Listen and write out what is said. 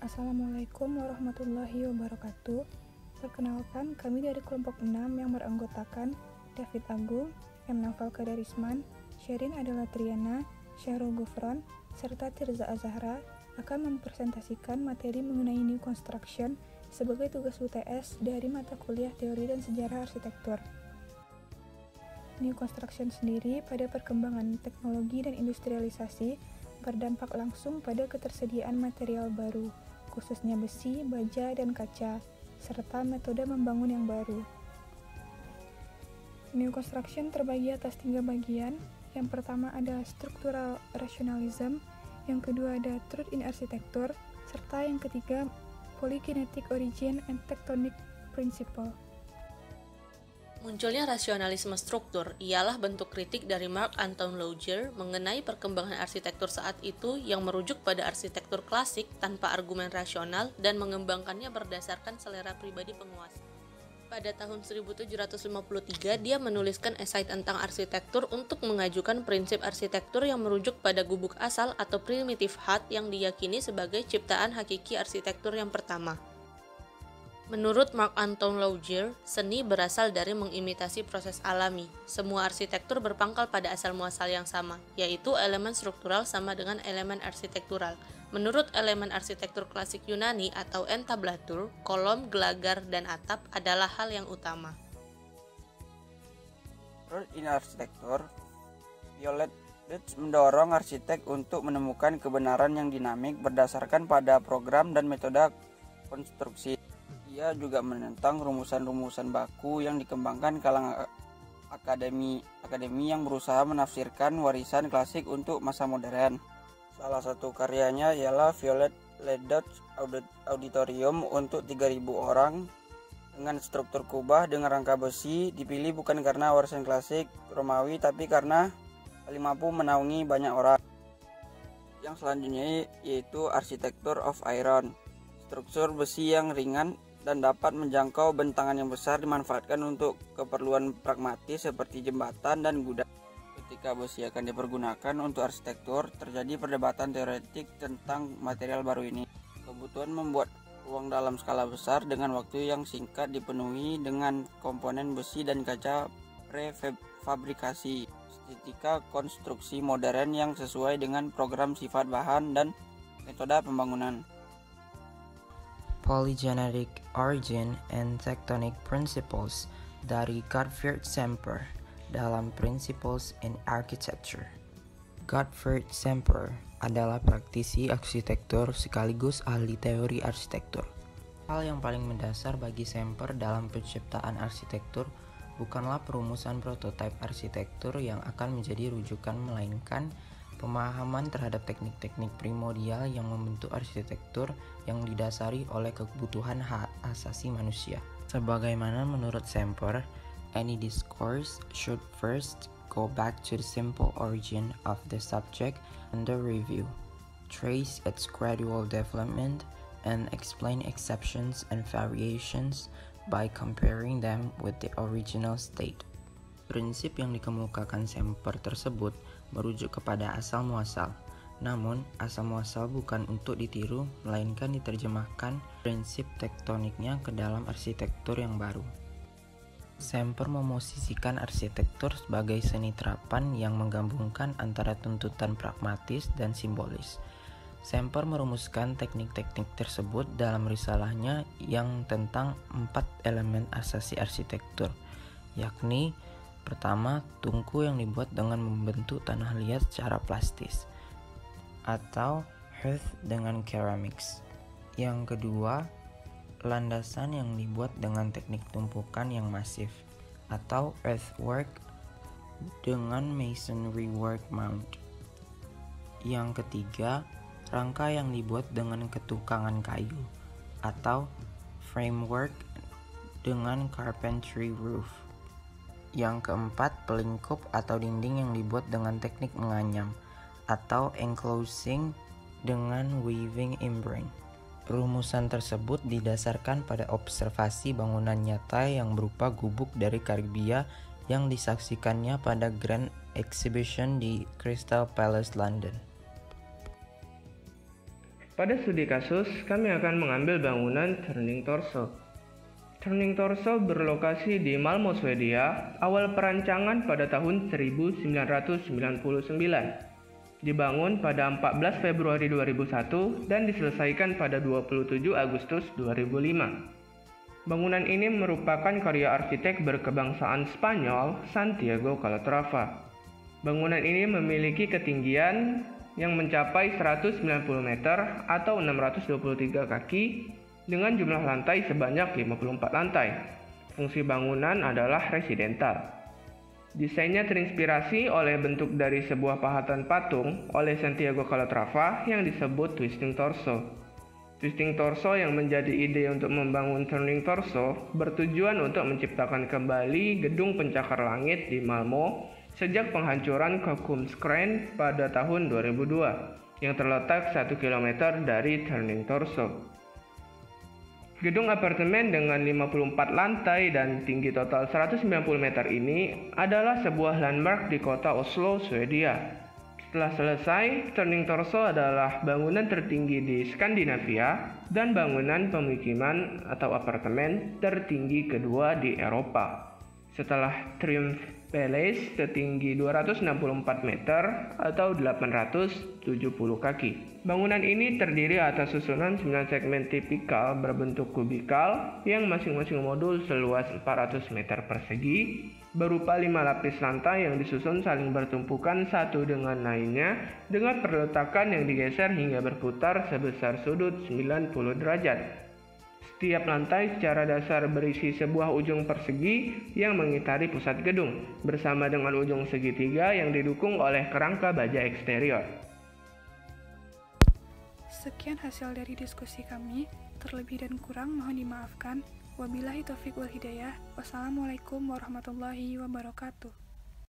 Assalamualaikum warahmatullahi wabarakatuh. Perkenalkan, kami dari kelompok 6 yang beranggotakan David Agung, M. Naufal Kadarisman, Sherin Adela Triana, Syahrul Gufron, serta Tirza Azahra akan mempresentasikan materi mengenai New Construction sebagai tugas UTS dari mata kuliah Teori dan Sejarah Arsitektur. New Construction sendiri pada perkembangan teknologi dan industrialisasi berdampak langsung pada ketersediaan material baru, khususnya besi, baja, dan kaca, serta metode membangun yang baru. New Construction terbagi atas 3 bagian. Yang pertama ada Structural Rationalism, yang kedua ada Truth in Architecture, serta yang ketiga Polykinetic Origin and Tectonic Principle. Munculnya rasionalisme struktur ialah bentuk kritik dari Marc Anton Laugier mengenai perkembangan arsitektur saat itu yang merujuk pada arsitektur klasik tanpa argumen rasional dan mengembangkannya berdasarkan selera pribadi penguasa. Pada tahun 1753, dia menuliskan esai tentang arsitektur untuk mengajukan prinsip arsitektur yang merujuk pada gubuk asal atau primitive hut yang diyakini sebagai ciptaan hakiki arsitektur yang pertama. Menurut Marc Anton Laugier, seni berasal dari mengimitasi proses alami. Semua arsitektur berpangkal pada asal muasal yang sama, yaitu elemen struktural sama dengan elemen arsitektural. Menurut elemen arsitektur klasik Yunani atau entablatur, kolom, gelagar, dan atap adalah hal yang utama. Truth in Architecture, Violet Dutch mendorong arsitek untuk menemukan kebenaran yang dinamik berdasarkan pada program dan metode konstruksi. Ia juga menentang rumusan-rumusan baku yang dikembangkan kalangan akademi yang berusaha menafsirkan warisan klasik untuk masa modern. Salah satu karyanya ialah Violet Dutch Auditorium untuk 3.000 orang dengan struktur kubah dengan rangka besi, dipilih bukan karena warisan klasik Romawi tapi karena paling mampu menaungi banyak orang. Yang selanjutnya yaitu Architecture of Iron. Struktur besi yang ringan dan dapat menjangkau bentangan yang besar dimanfaatkan untuk keperluan pragmatis seperti jembatan dan gudang. Ketika besi akan dipergunakan untuk arsitektur, terjadi perdebatan teoretik tentang material baru ini. Kebutuhan membuat ruang dalam skala besar dengan waktu yang singkat dipenuhi dengan komponen besi dan kaca prefabrikasi. Estetika konstruksi modern yang sesuai dengan program sifat bahan dan metode pembangunan. Polygenetic Origin and Tectonic Principles dari Gottfried Semper dalam Principles in Architecture. Gottfried Semper adalah praktisi arsitektur sekaligus ahli teori arsitektur. Hal yang paling mendasar bagi Semper dalam penciptaan arsitektur bukanlah perumusan prototipe arsitektur yang akan menjadi rujukan, melainkan pemahaman terhadap teknik-teknik primordial yang membentuk arsitektur yang didasari oleh kebutuhan hak asasi manusia. Sebagaimana menurut Semper, any discourse should first go back to the simple origin of the subject under review, trace its gradual development, and explain exceptions and variations by comparing them with the original state. Prinsip yang dikemukakan Semper tersebut merujuk kepada asal muasal. Namun, asal muasal bukan untuk ditiru, melainkan diterjemahkan prinsip tektoniknya ke dalam arsitektur yang baru. Semper memosisikan arsitektur sebagai seni terapan yang menggabungkan antara tuntutan pragmatis dan simbolis. Semper merumuskan teknik-teknik tersebut dalam risalahnya yang tentang 4 elemen asasi arsitektur, yakni pertama, tungku yang dibuat dengan membentuk tanah liat secara plastis atau hearth dengan ceramics. Yang kedua, landasan yang dibuat dengan teknik tumpukan yang masif atau earthwork dengan masonry work mount. Yang ketiga, rangka yang dibuat dengan ketukangan kayu atau framework dengan carpentry roof. Yang keempat, pelingkup atau dinding yang dibuat dengan teknik menganyam atau enclosing dengan weaving imbring. Rumusan tersebut didasarkan pada observasi bangunan nyata yang berupa gubuk dari Karibia yang disaksikannya pada Grand Exhibition di Crystal Palace, London. Pada studi kasus, kami akan mengambil bangunan Turning Torso. Turning Torso berlokasi di Malmö, Swedia, awal perancangan pada tahun 1999. Dibangun pada 14 Februari 2001 dan diselesaikan pada 27 Agustus 2005. Bangunan ini merupakan karya arsitek berkebangsaan Spanyol Santiago Calatrava. Bangunan ini memiliki ketinggian yang mencapai 190 meter atau 623 kaki dengan jumlah lantai sebanyak 54 lantai. Fungsi bangunan adalah residental. Desainnya terinspirasi oleh bentuk dari sebuah pahatan patung oleh Santiago Calatrava yang disebut Twisting Torso. Twisting Torso yang menjadi ide untuk membangun Turning Torso bertujuan untuk menciptakan kembali gedung pencakar langit di Malmö sejak penghancuran Kockums-Kran pada tahun 2002 yang terletak 1 km dari Turning Torso. Gedung apartemen dengan 54 lantai dan tinggi total 190 meter ini adalah sebuah landmark di kota Oslo, Swedia. Setelah selesai, Turning Torso adalah bangunan tertinggi di Skandinavia dan bangunan pemukiman atau apartemen tertinggi kedua di Eropa. Setelah Triumph Palace setinggi 264 meter atau 870 kaki. Bangunan ini terdiri atas susunan 9 segmen tipikal berbentuk kubikal yang masing-masing modul seluas 400 meter persegi berupa 5 lapis lantai yang disusun saling bertumpukan satu dengan lainnya dengan perletakan yang digeser hingga berputar sebesar sudut 90 derajat. Setiap lantai secara dasar berisi sebuah ujung persegi yang mengitari pusat gedung, bersama dengan ujung segitiga yang didukung oleh kerangka baja eksterior. Sekian hasil dari diskusi kami, terlebih dan kurang mohon dimaafkan. Wabillahi taufiq wal hidayah. Wassalamualaikum warahmatullahi wabarakatuh.